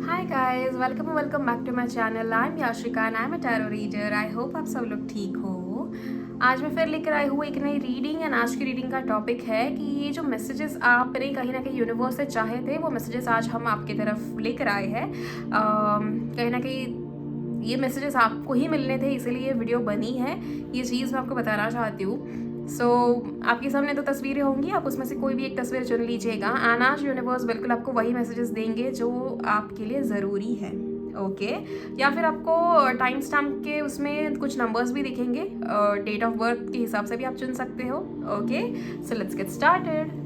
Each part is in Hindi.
Hi guys, welcome back to my channel. I am Yashika and I am a tarot reader. I hope आप सब लोग ठीक हो। आज मैं फिर लेकर आई हूँ एक नई रीडिंग एंड आज की रीडिंग का टॉपिक है कि ये जो मैसेजेस आपने कहीं ना कहीं यूनिवर्स से चाहे थे वो मैसेजेस आज हम आपकी तरफ लेकर आए हैं। कहीं ना कहीं ये मैसेजेस आपको ही मिलने थे, इसीलिए ये वीडियो बनी है। ये चीज़ मैं आपको बताना चाहती हूँ। आपके सामने 2 तस्वीरें होंगी, आप उसमें से कोई भी एक तस्वीर चुन लीजिएगा एंड आज यूनिवर्स बिल्कुल आपको वही मैसेजेस देंगे जो आपके लिए ज़रूरी है। ओके या फिर आपको टाइम स्टैम्प के उसमें कुछ नंबर्स भी दिखेंगे, डेट ऑफ बर्थ के हिसाब से भी आप चुन सकते हो। Okay, so let's get started.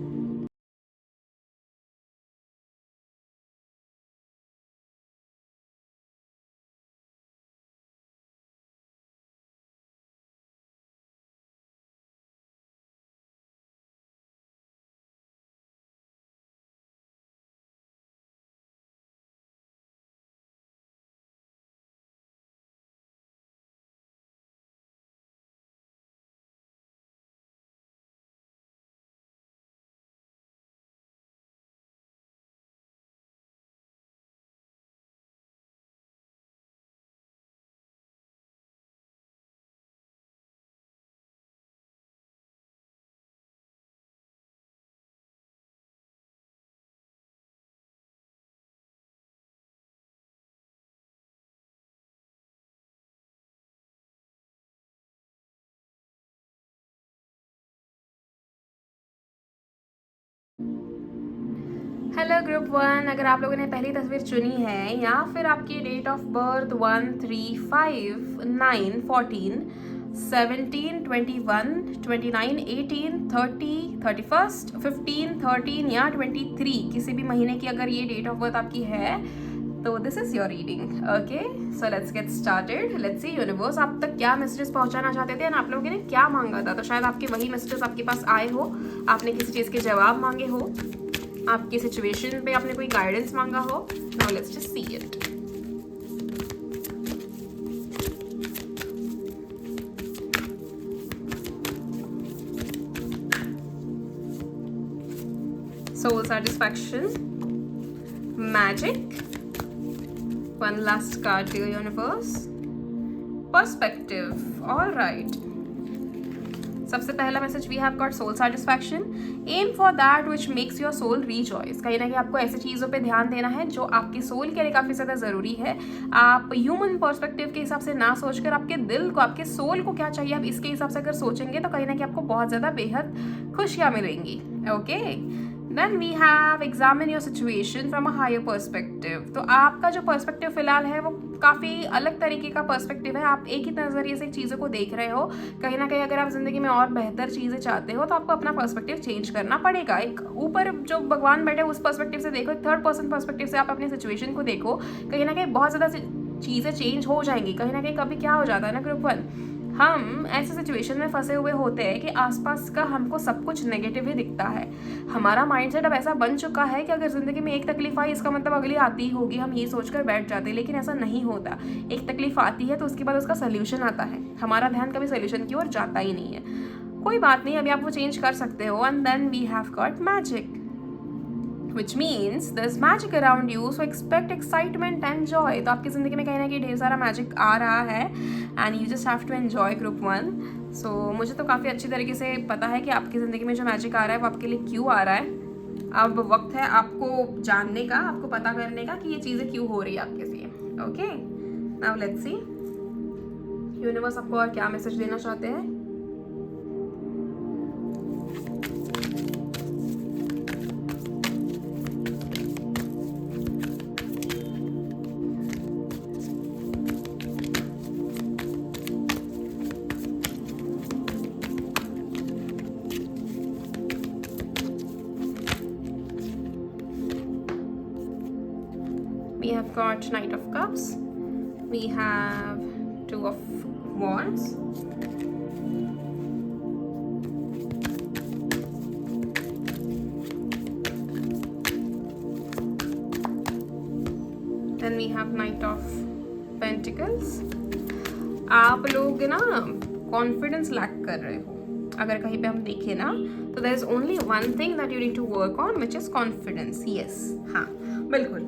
Hello group 1, अगर आप लोगों ने पहली तस्वीर चुनी है या फिर आपकी डेट ऑफ बर्थ 1, 3, 5, 9, 14, 17, 21, 29, 18, 30, 31st, 15, 13 या 23 किसी भी महीने की अगर ये डेट ऑफ बर्थ आपकी है तो this is your reading. Okay, so let's get started. Let's see universe आप तक क्या मैसेजेस पहुंचाना चाहते थे और आप लोगों ने क्या मांगा था। तो शायद आपके वही मैसेजेस आपके पास आए हो, आपने किसी चीज़ के जवाब मांगे हो, आपकी सिचुएशन पे आपने कोई गाइडेंस मांगा हो। Now let's just see it. Soul satisfaction, magic, one last card to universe, perspective. All right, सबसे पहला message we have got soul satisfaction. Aim for that which makes your soul rejoice. कहीं ना कहीं आपको ऐसी चीज़ों पे ध्यान देना है जो आपकी सोल के लिए काफ़ी ज़्यादा ज़रूरी है। आप ह्यूमन पर्सपेक्टिव के हिसाब से ना सोचकर आपके दिल को, आपके सोल को क्या चाहिए, आप इसके हिसाब से अगर सोचेंगे तो कहीं ना कहीं आपको बहुत ज़्यादा बेहद खुशियाँ मिलेंगी। Okay, then we have examine your situation from a higher perspective. तो आपका जो पर्सपेक्टिव फिलहाल है वो काफ़ी अलग तरीके का पर्सपेक्टिव है। आप एक ही नज़रिए से चीज़ों को देख रहे हो। कहीं ना कहीं अगर आप ज़िंदगी में और बेहतर चीज़ें चाहते हो तो आपको अपना पर्सपेक्टिव चेंज करना पड़ेगा। एक ऊपर जो भगवान बैठे उस पर्सपेक्टिव से देखो, एक थर्ड पर्सन पर्सपेक्टिव से आप अपनी सिचुएशन को देखो। कहीं ना कहीं बहुत ज़्यादा चीज़ें चेंज हो जाएंगी। कहीं ना कहीं कभी क्या हो जाता है ना ग्रुप 1, हम ऐसे सिचुएशन में फंसे हुए होते हैं कि आसपास का हमको सब कुछ नेगेटिव ही दिखता है। हमारा माइंडसेट अब ऐसा बन चुका है कि अगर ज़िंदगी में एक तकलीफ आई इसका मतलब अगली आती ही होगी, हम ये सोचकर बैठ जाते हैं। लेकिन ऐसा नहीं होता। एक तकलीफ आती है तो उसके बाद उसका सोल्यूशन आता है। हमारा ध्यान कभी सोल्यूशन की ओर जाता ही नहीं है। कोई बात नहीं, अभी आप वो चेंज कर सकते हो। And then we have got magic, which means there's magic around you, so expect excitement and joy। तो आपकी ज़िंदगी में कहीं ना कहीं ढेर सारा मैजिक आ रहा है and you just have to enjoy group 1। so मुझे तो काफ़ी अच्छी तरीके से पता है कि आपकी ज़िंदगी में जो मैजिक आ रहा है वो आपके लिए क्यों आ रहा है। अब वक्त है आपको जानने का, आपको पता करने का कि ये चीज़ें क्यों हो रही है आपके लिए। Okay, now let's C universe आपको और क्या मैसेज देना चाहते हैं। We have got Knight of Cups, we have Two of Wands, then we have Knight of Pentacles। आप लोग ना कॉन्फिडेंस लैक कर रहे हो। अगर कहीं पे हम देखें ना तो there is only one thing that you need to work on which is confidence. Yes, हाँ, बिल्कुल।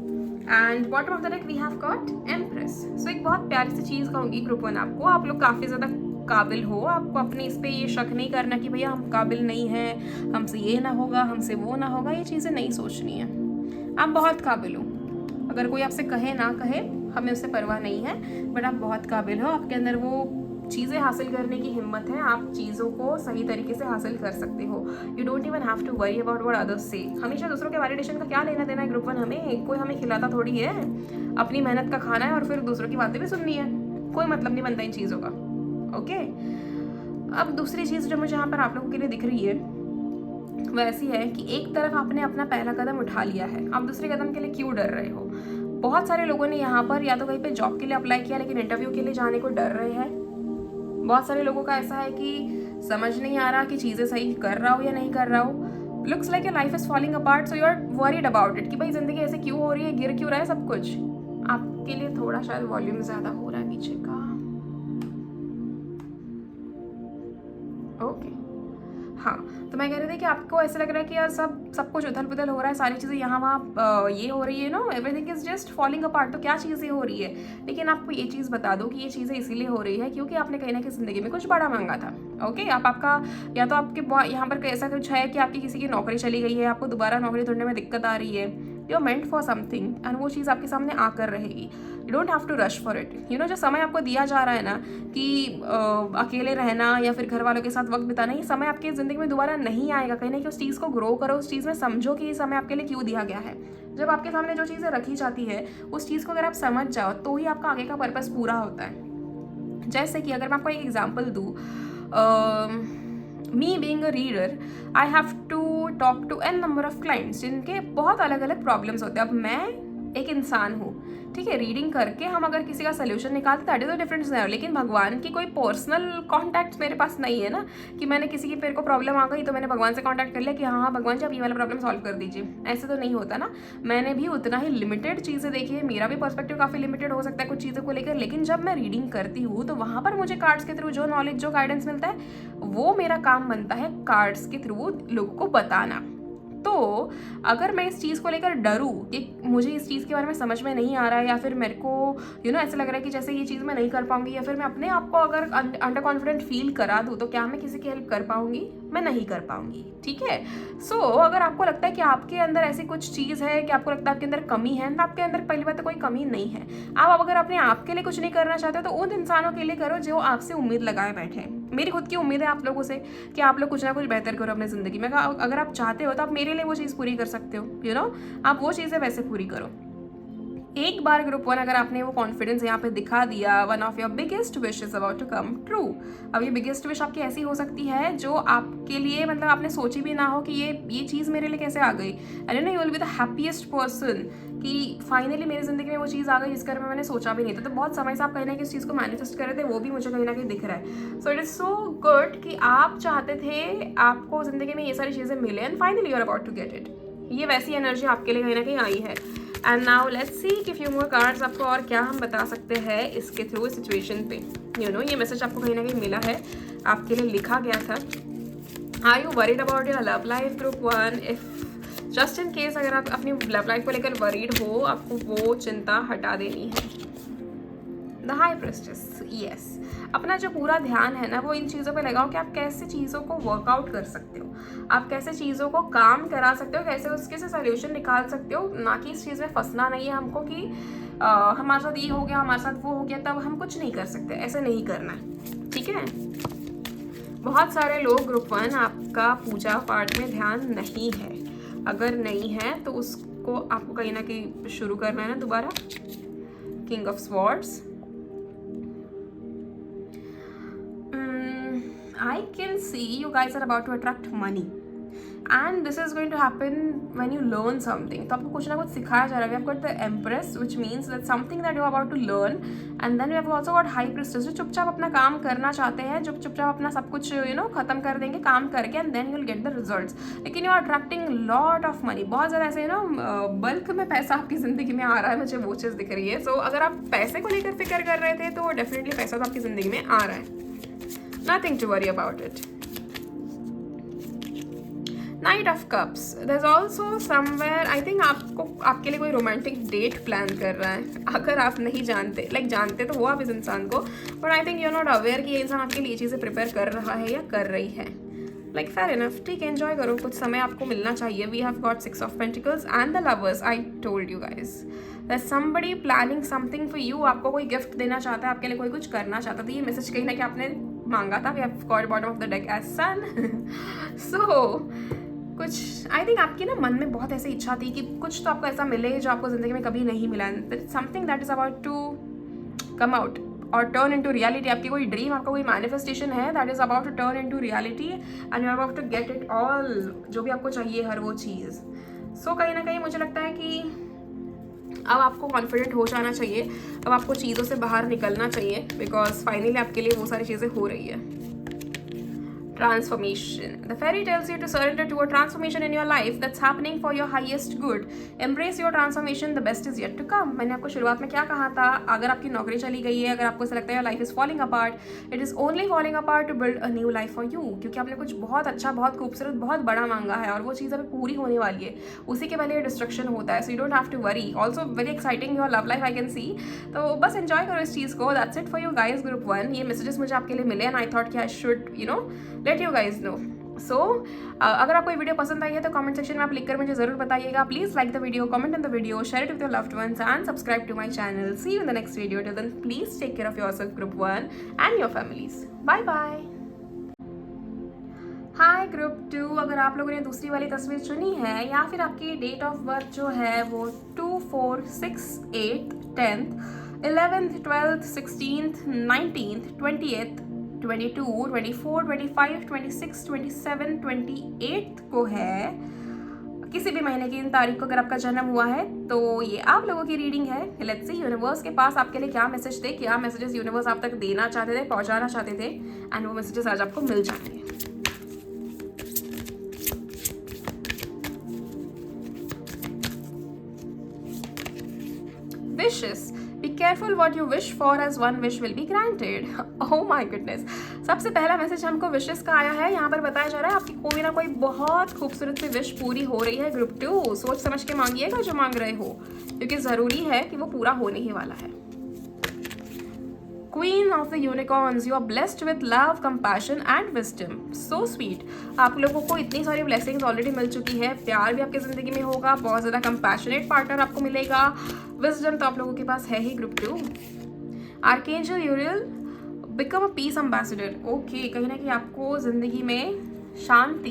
And bottom of the deck we have got empress. So एक बहुत प्यारी सी चीज़ कहूँगी ग्रुप 1 आपको, आप लोग काफ़ी ज़्यादा काबिल हो, आपको अपने इस पे ये शक नहीं करना कि भैया हम काबिल नहीं हैं, हमसे ये ना होगा, हमसे वो ना होगा, ये चीज़ें नहीं सोचनी है। आप बहुत काबिल हो, अगर कोई आपसे कहे ना कहे हमें उससे परवाह नहीं है, बट आप बहुत काबिल हो, आपके अंदर वो चीज़ें हासिल करने की हिम्मत है, आप चीज़ों को सही तरीके से हासिल कर सकते हो। You don't even have to worry about what others say. हमेशा दूसरों के वैलिडेशन का क्या लेना देना है ग्रुप 1, हमें कोई हमें खिलाता थोड़ी है, अपनी मेहनत का खाना है और फिर दूसरों की बातें भी सुननी है, कोई मतलब नहीं बनता इन चीज़ों का। ओके, अब दूसरी चीज़ जो मुझे यहाँ पर आप लोगों के लिए दिख रही है वह ऐसी है कि एक तरफ आपने अपना पहला कदम उठा लिया है, आप दूसरे कदम के लिए क्यों डर रहे हो। बहुत सारे लोगों ने यहाँ पर या तो कहीं पे जॉब के लिए अप्लाई किया लेकिन इंटरव्यू के लिए जाने को डर रहे हैं। बहुत सारे लोगों का ऐसा है कि समझ नहीं आ रहा कि चीज़ें सही कर रहा हो या नहीं कर रहा हो। Looks like your life is falling apart, so you are worried about it कि भाई जिंदगी ऐसे क्यों हो रही है, गिर क्यों रहा है सब कुछ। आपके लिए थोड़ा शायद वॉल्यूम ज़्यादा हो रहा है पीछे का। ओके, हाँ, तो मैं कह रही थी कि आपको ऐसा लग रहा है कि यार सब कुछ उथल पुथल हो रहा है, सारी चीज़ें यहाँ वहाँ ये हो रही है, know everything is just falling apart. तो क्या चीज़ें हो रही है, लेकिन आपको ये चीज़ बता दो कि ये चीज़ें इसीलिए हो रही है क्योंकि आपने कहीं ना कहीं ज़िंदगी में कुछ बड़ा मांगा था। ओके, आपका या तो आपके यहाँ पर ऐसा कुछ है कि आपकी किसी की नौकरी चली गई है, आपको दोबारा नौकरी ढूंढने में दिक्कत आ रही है, you are meant for something and वो चीज़ आपके सामने आकर रहेगी। You don't have to rush for it. You know, जो समय आपको दिया जा रहा है ना कि अकेले रहना या फिर घर वालों के साथ वक्त बिताना, ये समय आपकी ज़िंदगी में दोबारा नहीं आएगा। कहीं ना कहीं उस चीज़ को ग्रो करो, उस चीज़ में समझो कि ये समय आपके लिए क्यों दिया गया है। जब आपके सामने जो चीज़ें रखी जाती है उस चीज़ को अगर आप समझ जाओ तो ही आपका आगे का पर्पस पूरा होता है। जैसे कि अगर मैं आपको एक एग्जाम्पल दूँ, me being a reader I have to talk to an number of clients जिनके बहुत अलग अलग प्रॉब्लम्स होते हैं। अब मैं एक इंसान हूँ, ठीक है, रीडिंग करके हम अगर किसी का सोल्यूशन निकालते that is a different scenario, लेकिन भगवान की कोई पर्सनल कॉन्टैक्ट मेरे पास नहीं है ना कि मैंने किसी की मेरे को प्रॉब्लम आ गई तो मैंने भगवान से कॉन्टैक्ट कर लिया कि हाँ भगवान जी आप ये वाला प्रॉब्लम सॉल्व कर दीजिए। ऐसे तो नहीं होता ना। मैंने भी उतना ही लिमिटेड चीज़ें देखी है, मेरा भी पर्सपेक्टिव काफ़ी लिमिटेड हो सकता है कुछ चीज़ों को लेकर, लेकिन जब मैं रीडिंग करती हूँ तो वहाँ पर मुझे कार्ड्स के थ्रू जो नॉलेज जो गाइडेंस मिलता है वो मेरा काम बनता है कार्ड्स के थ्रू लोगों को बताना। तो अगर मैं इस चीज़ को लेकर डरूँ कि मुझे इस चीज़ के बारे में समझ में नहीं आ रहा है या फिर मेरे को ऐसा लग रहा है कि जैसे ये चीज़ मैं नहीं कर पाऊंगी, या फिर मैं अपने आप को अगर अंडर कॉन्फिडेंट फील करा दूँ तो क्या मैं किसी की हेल्प कर पाऊंगी? मैं नहीं कर पाऊंगी। ठीक है, सो अगर आपको लगता है कि आपके अंदर ऐसी कुछ चीज़ है कि आपको लगता है आपके अंदर कमी है, तो आपके अंदर पहली बात तो कोई कमी नहीं है। आप अगर अपने आप के लिए कुछ नहीं करना चाहते तो उन इंसानों के लिए करो जो आपसे उम्मीद लगाए बैठे हैं। मेरी खुद की उम्मीद है आप लोगों से कि आप लोग कुछ ना कुछ बेहतर करो अपनी ज़िंदगी में। अगर आप चाहते हो तो आप मेरे लिए वो चीज़ पूरी कर सकते हो। आप वो चीज़ें वैसे पूरी करो। एक बार ग्रुप 1 अगर आपने वो कॉन्फिडेंस यहाँ पे दिखा दिया, one of your biggest wish is about to come true. अब ये बिगेस्ट विश आपकी ऐसी हो सकती है जो आपके लिए मतलब आपने सोची भी ना हो कि ये चीज़ मेरे लिए कैसे आ गई, and you will be the happiest person कि फाइनली मेरी जिंदगी में वो चीज़ आ गई जिसके बारे में मैंने सोचा भी नहीं था। तो बहुत समय से आप कहीं ना कहीं इस चीज़ को मैनिफेस्ट कर रहे थे, वो भी मुझे कहीं ना कहीं दिख रहा है। So it is so good कि आप चाहते थे आपको ज़िंदगी में ये सारी चीज़ें मिले and finally you are about to get it. ये वैसी एनर्जी आपके लिए कहीं ना कहीं आई है। एंड नाउ लेट्स सी कि फ्यू मोर कार्ड्स आपको और क्या हम बता सकते हैं इसके थ्रू इस सिचुएशन पे। ये मैसेज आपको कहीं ना कहीं मिला है, आपके लिए लिखा गया था। Are you worried about your love life group 1? If just in case अगर आप अपनी लव लाइफ को लेकर वरीड हो, आपको वो चिंता हटा देनी है। द हाई प्रेस्टिस, यस, अपना जो पूरा ध्यान है ना वो इन चीज़ों पे लगाओ कि आप कैसे चीज़ों को वर्कआउट कर सकते हो, आप कैसे चीज़ों को काम करा सकते हो, कैसे उसके से सोल्यूशन निकाल सकते हो। ना कि इस चीज़ में फंसना नहीं है हमको कि हमारे साथ ये हो गया, हमारे साथ वो हो गया, तब हम कुछ नहीं कर सकते। ऐसे नहीं करना है, ठीक है। बहुत सारे लोग ग्रुप 1 आपका पूजा पाठ में ध्यान नहीं है, अगर नहीं है तो उसको आपको कहीं ना कहीं शुरू करना है ना दोबारा। King of swords, I can see you guys are about to attract money and this is going to happen when you learn something. तो आपको कुछ ना कुछ सिखाया जा रहा है। We have got the Empress which means that something that you are about to learn and then we have also got High Priestess जो चुपचाप अपना काम करना चाहते हैं, जो चुपचाप अपना सब कुछ खत्म कर देंगे काम करके and then you will get the results। लेकिन you are attracting lot of money, बहुत ज़्यादा ऐसे बल्क में पैसा आपकी ज़िंदगी में आ रहा है, मुझे वो चीज़ दिख रही है। सो अगर आप पैसे को लेकर फिक्र कर रहे थे तो डेफिनेटली पैसा तो आपकी ज़िंदगी में आ रहा है, nothing to worry about it। Knight of cups, there is also somewhere I think आपको आपके लिए कोई रोमांटिक डेट प्लान कर रहा है। अगर आप नहीं जानते, जानते तो हो आप इस इंसान को, but I think you are not aware कि ये इंसान आपके लिए चीज़ें प्रिपेयर कर रहा है या कर रही है। फेयर इनफ, ठीक है, एंजॉय करो, कुछ समय आपको मिलना चाहिए। We have got 6 of pentacles and the lovers. I told you guys that somebody planning something for you. आपको कोई गिफ्ट देना चाहता है, आपके लिए कोई कुछ करना चाहता था। ये मैसेज कहीं ना कि आपने मांगा था। We have got bottom of the deck as sun. So कुछ आई थिंक आपकी ना मन में बहुत ऐसी इच्छा थी कि कुछ तो आपको ऐसा मिले जो आपको ज़िंदगी में कभी नहीं मिला। Something that is about to come out और टर्न इनटू रियलिटी। आपकी कोई ड्रीम, आपका कोई मैनिफेस्टेशन है that is about to turn into reality and you are about to get it all, जो भी आपको चाहिए हर वो चीज़। सो कहीं ना कहीं मुझे लगता है कि अब आपको कॉन्फिडेंट हो जाना चाहिए, अब आपको चीज़ों से बाहर निकलना चाहिए, बिकॉज फाइनली आपके लिए वो सारी चीज़ें हो रही है। Transformation. The fairy tells you to surrender to a transformation in your life that's happening for your highest good. Embrace your transformation. The best is yet to come. मैंने आपको शुरुआत में क्या कहा था? अगर आपकी नौकरी चली गई है, अगर आपको ऐसा लगता है life is falling apart, it is only falling apart to build a new life for you. क्योंकि आपने कुछ बहुत अच्छा, बहुत खूबसूरत, बहुत बड़ा मांगा है और वो चीज़ अभी पूरी होने वाली है। उसी के पहले डिस्ट्रक्शन होता है, so you don't have to worry. Also very exciting your love life I can see. तो बस एंजॉय करो इस चीज़ को। That's it for you guys group 1। ये मैसेजेस मुझे आपके लिए मिले एंड आई थॉट कि I should let you guys know. So अगर आपको ये वीडियो पसंद आई है तो कमेंट सेक्शन में आप लिखकर मुझे जरूर बताइएगा। Please like the video, comment in the video, share it with your loved ones and subscribe to my channel. See you in the next video. Till then please take care of yourself group 1 and your families. Bye bye. Hi group 2, अगर आप लोगों ने दूसरी वाली तस्वीर चुनी है या फिर आपकी डेट ऑफ बर्थ जो है वो 2, 4, 6, 8, 10th, 11th, 12th, 16th, 19th, 20th, 22, 24, 25, 26, 27, 28 को है, किसी भी महीने की इन तारीख को अगर आपका जन्म हुआ है तो ये आप लोगों की रीडिंग है। लेट्स सी यूनिवर्स के पास आपके लिए क्या मैसेज थे, क्या मैसेजेस यूनिवर्स आप तक देना चाहते थे, पहुंचाना चाहते थे, एंड वो मैसेजेस आज आपको मिल जाएंगे। Wishes. Be careful what you wish for as one wish will be granted. Oh my goodness. सबसे पहला मैसेज हमको विशेस का आया है। यहाँ पर बताया जा रहा है आपकी कोई ना कोई बहुत खूबसूरत सी विश पूरी हो रही है ग्रुप 2। सोच समझ के मांगिएगा जो मांग रहे हो, क्योंकि ज़रूरी है कि वो पूरा होने ही वाला है। Queen of the Unicorns, you are blessed with love, compassion and wisdom. So sweet. आप लोगों को इतनी सारी blessings ऑलरेडी मिल चुकी है। प्यार भी आपकी ज़िंदगी में होगा, बहुत ज़्यादा compassionate पार्टनर आपको मिलेगा, wisdom तो आप लोगों के पास है ही group 2। Archangel Uriel, become a peace ambassador. Okay, कहीं ना कहीं आपको ज़िंदगी में शांति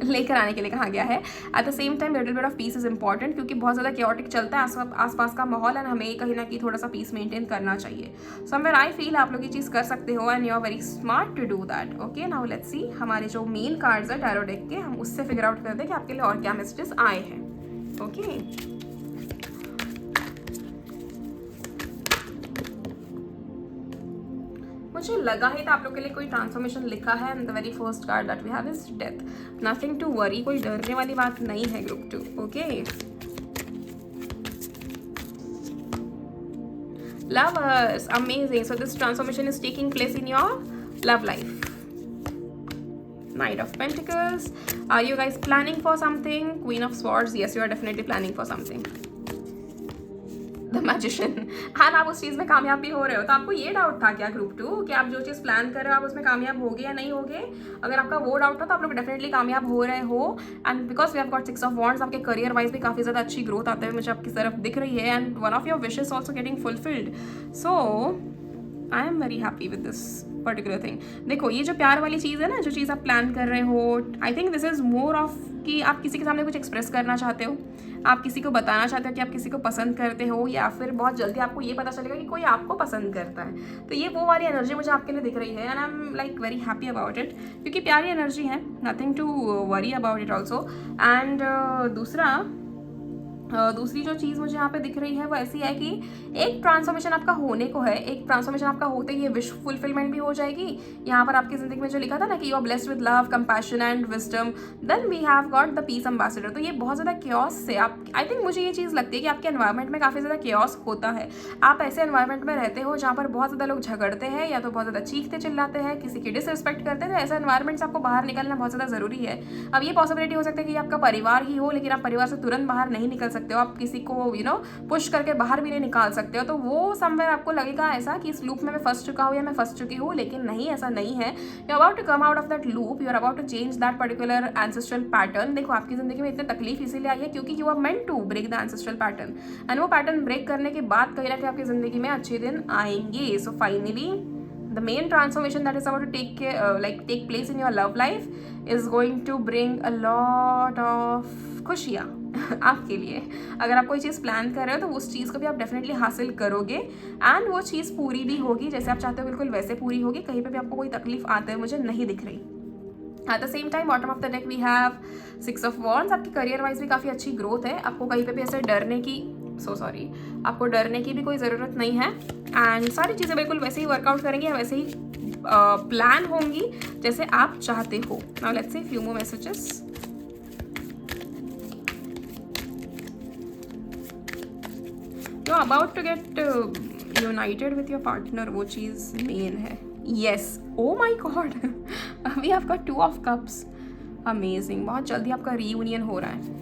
लेकर आने के लिए कहा गया है। Eight the same time little bit of peace is important, क्योंकि बहुत ज़्यादा केओटिक चलता है आसपास का माहौल एंड हमें कहीं ना कहीं थोड़ा सा पीस मेंटेन करना चाहिए। समवेयर आई फील आप लोग ये चीज़ कर सकते हो and you are very smart to do that. Okay, now let's see हमारे जो मेन कार्ड्स है टैरो डेक के, हम उससे फिगर आउट करते हैं कि आपके लिए और क्या मैसेजेस आए हैं। ओके, मुझे लगा ही था आप लोग के लिए कोई ट्रांसफॉर्मेशन लिखा है and the very first card that we have is death. Nothing to worry, कोई डरने वाली बात नहीं है group 2। Okay, lovers, amazing. So this transformation is taking place in your love life. Knight of Pentacles, are you guys planning for something? Queen of Swords, yes, you are definitely planning for something. The magician, and आप उस चीज़ में कामयाब भी हो रहे हो। तो आपको ये डाउट था क्या ग्रुप 2 कि आप जो चीज़ प्लान कर रहे हो आप उसमें कामयाब होगे या नहीं होगे? अगर आपका वो डाउट था तो आप लोग डेफिनेटली कामयाब हो रहे हो। And because we have got 6 of wands, आपके करियर वाइज भी काफ़ी ज़्यादा अच्छी ग्रोथ आते हुए मुझे आपकी तरफ दिख रही है and one of your wishes also getting fulfilled. So I am very happy with this particular thing. देखो ये जो प्यार वाली चीज़ है ना, जो चीज़ आप प्लान कर रहे हो, I think this is more of कि आप किसी के सामने कुछ एक्सप्रेस करना चाहते हो, आप किसी को बताना चाहते हो कि आप किसी को पसंद करते हो, या फिर बहुत जल्दी आपको ये पता चलेगा कि कोई आपको पसंद करता है। तो ये वो वाली एनर्जी मुझे आपके लिए दिख रही है and I am like very happy about it, क्योंकि प्यारी एनर्जी है, nothing to worry about it also. And दूसरा दूसरी जो चीज़ मुझे यहाँ पे दिख रही है वो ऐसी है कि एक ट्रांसफॉर्मेशन आपका होने को है, एक ट्रांसफॉर्मेशन आपका होते ही ये विश फुलफिलमेंट भी हो जाएगी। यहाँ पर आपकी ज़िंदगी में जो लिखा था ना कि you are blessed with love, compassion and wisdom, then we have got the peace ambassador. तो ये बहुत ज़्यादा क्योस से आप, आई थिंक मुझे ये चीज़ लगती है कि आपके एनवायरनमेंट में काफ़ी ज़्यादा क्योस होता है। आप ऐसे एनवायरनमेंट में रहते हो जहाँ पर बहुत ज़्यादा लोग झगड़ते हैं या तो बहुत ज़्यादा चीखते चिल्लाते हैं, किसी की डिसरिस्पेक्ट करते हैं। तो ऐसे एनवायरनमेंट से आपको बाहर निकलना बहुत ज़्यादा ज़रूरी है। अब ये पॉसिबिलिटी हो सकती है कि आपका परिवार ही हो, लेकिन आप परिवार से तुरंत बाहर नहीं निकल सकते हो, आप किसी को पुश करके बाहर भी नहीं निकाल सकते हो। तो वो समवेयर आपको लगेगा ऐसा कि इस लूप में मैं फंस चुका हूँ या मैं फंस चुकी हूँ, लेकिन नहीं, ऐसा नहीं है। You are about to come out of that loop, you are about to change that particular ancestral pattern. देखो आपकी जिंदगी में इतनी तकलीफ इसीलिए आई है क्योंकि you are meant to break the ancestral pattern, and वो पैटर्न ब्रेक करने के बाद कहीं ना कहीं आपकी जिंदगी में अच्छे दिन आएंगे। So finally the main transformation that is about to take place in your love life is going to bring a lot of खुशियाँ आपके लिए। अगर आप कोई चीज़ प्लान कर रहे हो तो उस चीज़ को भी आप डेफिनेटली हासिल करोगे, एंड वो चीज़ पूरी भी होगी, जैसे आप चाहते हो बिल्कुल वैसे पूरी होगी। कहीं पे भी आपको कोई तकलीफ आते हुए मुझे नहीं दिख रही। At the same time bottom of the deck we have 6 of wands. आपकी करियर वाइज भी काफ़ी अच्छी ग्रोथ है, आपको कहीं पे भी ऐसे डरने की आपको डरने की भी कोई ज़रूरत नहीं है, एंड सारी चीज़ें बिल्कुल वैसे ही वर्कआउट करेंगी, वैसे ही प्लान होंगी जैसे आप चाहते हो। Now let's see few more messages. You are about to get united with your partner, वो चीज़ मेन है। यस, ओ माई गॉड, अभी आपका 2 ऑफ कप्स, अमेजिंग, बहुत जल्दी आपका रीयूनियन हो रहा है।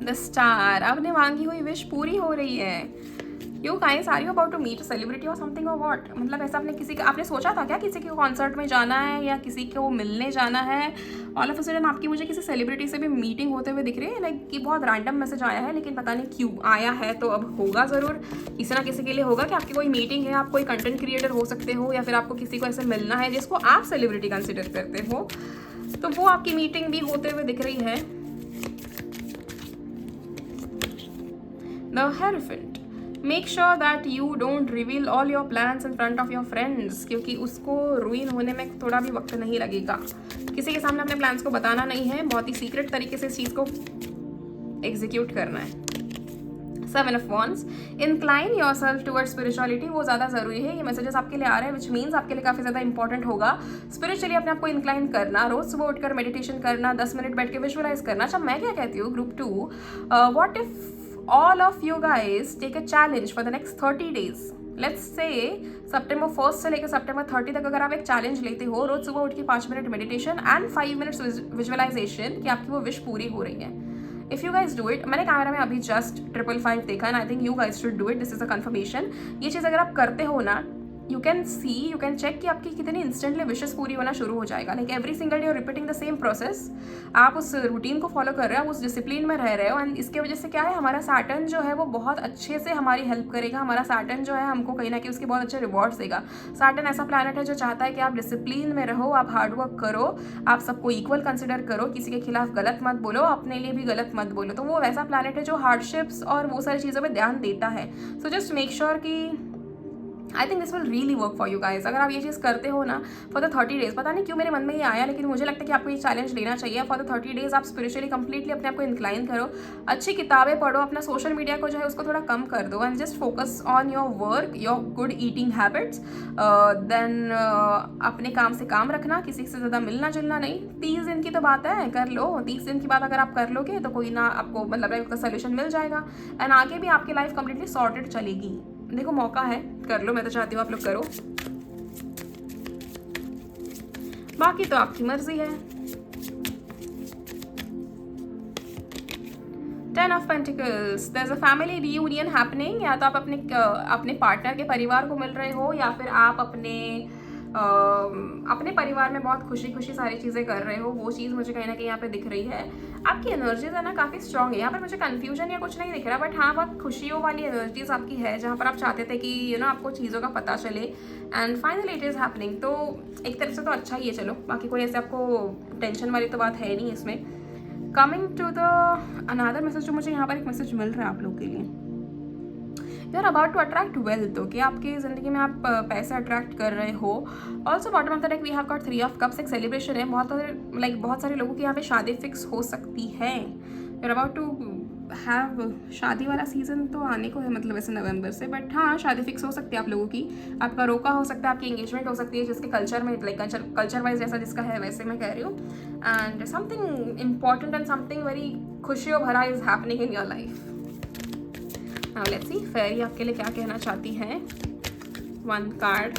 द स्टार, आपने मांगी हुई विश पूरी हो रही है। You guys, are you about to meet a celebrity or something or what? मतलब ऐसा आपने सोचा था क्या किसी के कॉन्सर्ट में जाना है या किसी को मिलने जाना है? ऑल ऑफ अ सडन आपकी मुझे किसी सेलिब्रिटी से भी मीटिंग होते हुए दिख रही है। लाइक कि बहुत रैंडम मैसेज आया है, लेकिन पता नहीं क्यों आया है, तो अब होगा ज़रूर, किसी ना किसी के लिए होगा कि आपकी कोई मीटिंग है, आप कोई कंटेंट क्रिएटर हो सकते हो, या फिर आपको किसी को ऐसे मिलना है जिसको आप सेलिब्रिटी कंसिडर करते हो, तो वो आपकी मीटिंग भी होते हुए दिख रही है। The Hierophant. Make sure that you don't reveal all your plans in front of your friends, क्योंकि उसको रुइन होने में थोड़ा भी वक्त नहीं लगेगा। किसी के सामने अपने प्लान्स को बताना नहीं है, बहुत ही सीक्रेट तरीके से इस चीज़ को एग्जीक्यूट करना है। 7 of Wands. Incline yourself towards spirituality, वो ज़्यादा ज़रूरी है। ये मैसेजेस आपके लिए आ रहे हैं, विच मीन्स आपके लिए काफ़ी ज़्यादा इंपॉर्टेंट होगा स्पिरिचुअली अपने आप को इंक्लाइन करना, रोज सुबह उठकर मेडिटेशन करना, 10 मिनट बैठ के विजुअलाइज करना। अच्छा, मैं क्या कहती हूँ group 2, what if all of you guys take a challenge for the next 30 days. Let's say September 1st से लेकर September 30 तक अगर आप एक चैलेंज लेते हो, रोज सुबह उठ के 5 minute meditation and 5 minutes visualisation, कि आपकी वो विश पूरी हो रही है। If you guys do it, मैंने कैमरा में अभी जस्ट 555 देखा, and I think you guys should do it, this is a confirmation. ये चीज़ अगर आप करते हो ना, यू कैन चेक कि आपकी कितनी इंस्टेंटली विशेस पूरी होना शुरू हो जाएगा। Like every single day repeating the same process, आप उस रूटीन को फॉलो कर रहे हो, आप उस डिसिप्लिन में रह रहे हो, एंड इसके वजह से क्या है, हमारा सैटर्न जो है वो बहुत अच्छे से हमारी हेल्प करेगा। हमारा सैटर्न जो है हमको कहीं ना कहीं उसके बहुत अच्छे रिवॉर्ड्स देगा। सैटर्न ऐसा प्लैनेट है जो चाहता है कि आप डिसिप्लिन में रहो, आप हार्डवर्क करो, आप सबको इक्वल कंसिडर करो, किसी के खिलाफ गलत मत बोलो, अपने लिए भी गलत मत बोलो। तो वो वैसा प्लैनेट है जो हार्डशिप्स और वो सारी चीज़ों पर ध्यान देता है। सो जस्ट मेक श्योर कि I think this will really work for you guys. अगर आप ये चीज़ करते हो ना फॉर द 30 डेज, पता नहीं क्यों मेरे मन में ये आया, लेकिन मुझे लगता है कि आपको ये चैलेंज लेना चाहिए। फॉर द 30 डेज आप स्पिरिचुअली कंप्लीटली अपने आप को इंक्लाइन करो, अच्छी किताबें पढ़ो, अपना सोशल मीडिया को जो है उसको थोड़ा कम कर दो, and just focus on your work, your good eating habits. Then अपने काम से काम रखना, किसी से ज़्यादा मिलना जुलना नहीं। 30 दिन की तो बात है, कर लो। 30 दिन की बात अगर आप कर लोगे तो कोई ना आपको मतलब उसका सोल्यूशन मिल जाएगा, एंड आगे भी आपकी लाइफ कंप्लीटली सॉर्टेड चलेगी। देखो मौका है, कर लो, मैं तो चाहती हूँ आप लोग करो, बाकी तो आपकी मर्जी है। 10 of Pentacles. There's a family reunion happening. या तो आप अपने पार्टनर के परिवार को मिल रहे हो, या फिर आप अपने परिवार में बहुत खुशी खुशी सारी चीज़ें कर रहे हो। वो चीज़ मुझे कहीं ना कहीं यहाँ पे दिख रही है। आपकी एनर्जीज है ना काफ़ी स्ट्रांग है। यहाँ पर मुझे कन्फ्यूजन या कुछ नहीं दिख रहा, बट हाँ बहुत खुशियों वाली एनर्जीज आपकी है, जहाँ पर आप चाहते थे कि आपको चीज़ों का पता चले, and finally it is happening. तो एक तरफ से तो अच्छा ही है, चलो, बाकी कोई ऐसे आपको टेंशन वाली तो बात है नहीं इसमें। Coming to the another message, जो मुझे यहाँ पर एक मैसेज मिल रहा है आप लोग के लिए, you are about to attract wealth, okay, आपकी ज़िंदगी में आप पैसे अट्रैक्ट कर रहे हो। Also bottom of the deck we have got 3 of cups, एक सेलिब्रेशन है, बहुत सारे लोगों की यहाँ पे शादी फिक्स हो सकती है। You are about to have शादी वाला सीज़न तो आने को है, मतलब ऐसे नवंबर से, बट हाँ शादी फिक्स हो सकती है आप लोगों की, आपका रोका हो सकता है, आपकी एंगेजमेंट हो सकती है, जिसके कल्चर में लाइक कल्चर वाइज जैसा जिसका है वैसे मैं कह रही हूँ। And something important and something very खुशियों भरा is happening in your life. Now let's see fairy आपके लिए क्या कहना चाहती है। 1 card,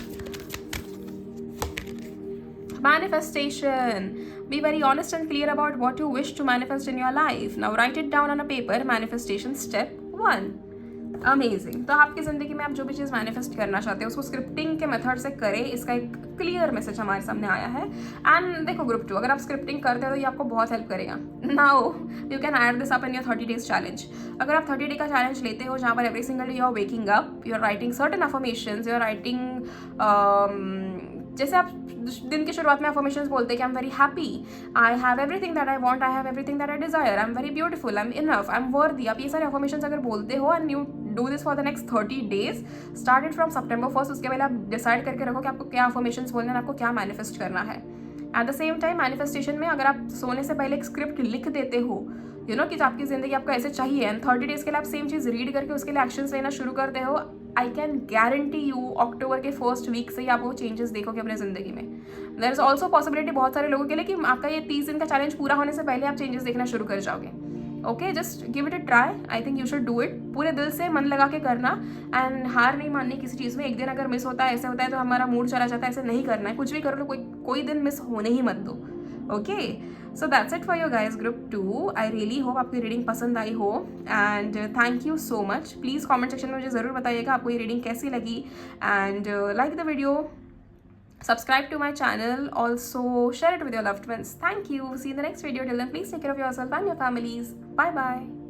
manifestation. Be very honest and clear about what you wish to manifest in your life. Now write it down on a paper. Manifestation step 1. Amazing. तो आपकी ज़िंदगी में आप जो भी चीज़ मैनिफेस्ट करना चाहते हैं उसको स्क्रिप्टिंग के मेथड से करें, इसका एक क्लियर मैसेज हमारे सामने आया है। एंड देखो ग्रुप 2, अगर आप स्क्रिप्टिंग करते हो तो ये आपको बहुत हेल्प करेगा। Now you can add this up in your 30 days challenge. अगर आप 30 डे का चैलेंज लेते हो जहाँ पर every single day you are waking up, you are writing certain affirmations, you are writing जैसे आप दिन की शुरुआत में अफर्मेशंस बोलते हैं कि I am very happy, I have everything that I want, I have everything that I Dzire, I am very beautiful, I am enough, I am वर्दी। आप ये सारे अफर्मेशंस अगर बोलते हो and you do this for the next 30 days, started from September 1, उसके पहले आप डिसाइड करके रखो कि आपको क्या अफर्मेशंस बोलना है, आपको क्या मैनिफेस्ट करना है। Eight the same time manifestation में अगर आप सोने से पहले एक स्क्रिप्ट लिख देते हो, यू नो कि आपकी ज़िंदगी आपको ऐसे चाहिए, एंड 30 डेज के लिए आप सेम चीज़ रीड करके उसके लिए एक्शंस लेना शुरू करते हो, आई कैन गारंटी यू अक्टूबर के फर्स्ट वीक से ही आप वो चेंजेस देखोगे अपने ज़िंदगी में। देयर इज ऑल्सो पॉसिबिलिटी बहुत सारे लोगों के लिए कि आपका ये 30 दिन का चैलेंज पूरा होने से पहले आप चेंजेस देखना शुरू कर जाओगे। Okay, just give it a try, I think you should do it. पूरे दिल से मन लगा के करना एंड हार नहीं माननी किसी चीज़ में। एक दिन अगर मिस होता है, ऐसे होता है तो हमारा मूड चला जाता है, ऐसे नहीं करना है, कुछ भी करो तो कोई दिन मिस होने ही मत दो। Okay, so that's it for your guys group 2। I really hope आपको रीडिंग पसंद आई हो and thank you so much. Please comment section में मुझे ज़रूर बताइएगा आपको ये रीडिंग कैसी लगी and like the video, subscribe to my channel, also share it with your loved ones. Thank you, see you in the next video. Till then please take care of yourself and your families. Bye bye.